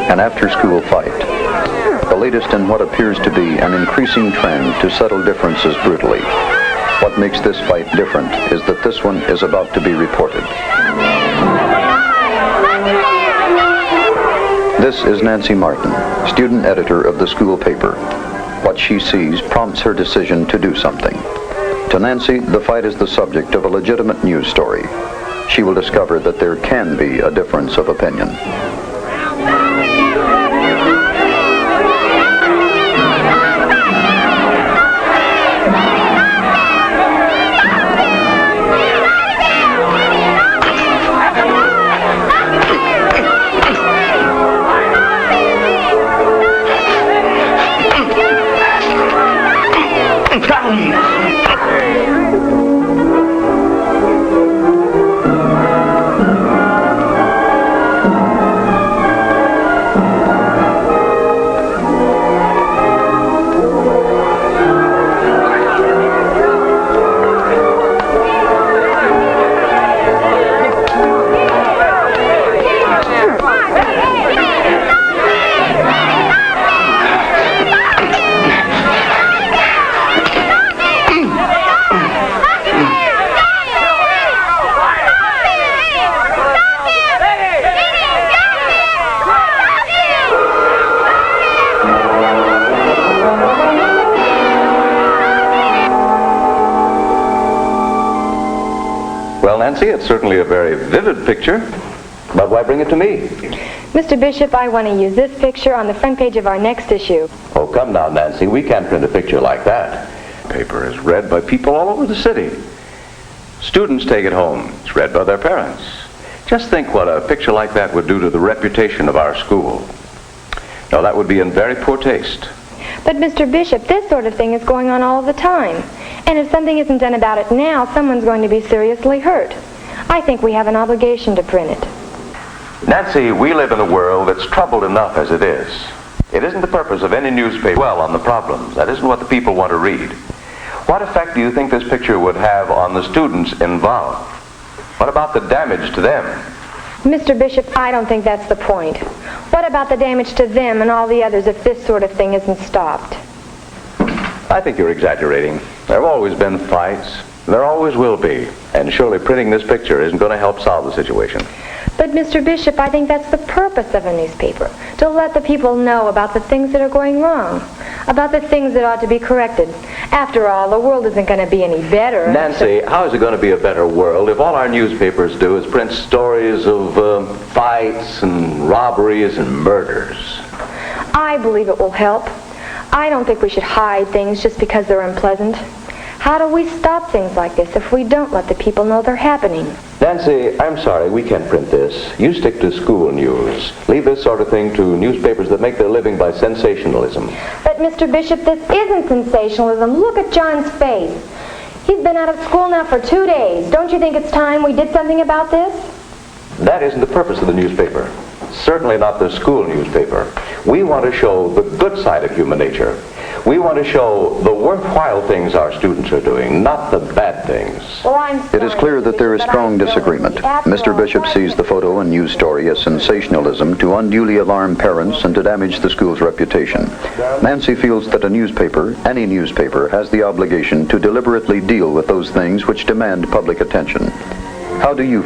an after-school fight. The latest in what appears to be an increasing trend to settle differences brutally. What makes this fight different is that this one is about to be reported. This is Nancy Martin, student editor of the school paper. What she sees prompts her decision to do something. To Nancy, the fight is the subject of a legitimate news story. She will discover that there can be a difference of opinion. Well, Nancy, it's certainly a very vivid picture, but why bring it to me? Mr. Bishop, I want to use this picture on the front page of our next issue. Oh, come now, Nancy, we can't print a picture like that. The paper is read by people all over the city. Students take it home. It's read by their parents. Just think what a picture like that would do to the reputation of our school. Now, that would be in very poor taste. But, Mr. Bishop, this sort of thing is going on all the time. And if something isn't done about it now, someone's going to be seriously hurt. I think we have an obligation to print it. Nancy, we live in a world that's troubled enough as it is. It isn't the purpose of any newspaper to dwell on the problems. That isn't what the people want to read. What effect do you think this picture would have on the students involved? What about the damage to them? Mr. Bishop, I don't think that's the point. What about the damage to them and all the others if this sort of thing isn't stopped? I think you're exaggerating. There have always been fights. There always will be. And surely printing this picture isn't going to help solve the situation. But, Mr. Bishop, I think that's the purpose of a newspaper, to let the people know about the things that are going wrong, about the things that ought to be corrected. After all, the world isn't going to be any better. Nancy, how is it going to be a better world if all our newspapers do is print stories of fights and robberies and murders? I believe it will help. I don't think we should hide things just because they're unpleasant. How do we stop things like this if we don't let the people know they're happening? Nancy, I'm sorry, we can't print this. You stick to school news. Leave this sort of thing to newspapers that make their living by sensationalism. But, Mr. Bishop, this isn't sensationalism. Look at John's face. He's been out of school now for 2 days. Don't you think it's time we did something about this? That isn't the purpose of the newspaper. Certainly not the school newspaper. We want to show the good side of human nature. We want to show the worthwhile things our students are doing, not the bad things. Well, I'm sorry, It is clear that there is strong disagreement. Mr. Bishop sees the photo and news story as sensationalism to unduly alarm parents and to damage the school's reputation. Nancy feels that a newspaper, any newspaper, has the obligation to deliberately deal with those things which demand public attention. How do you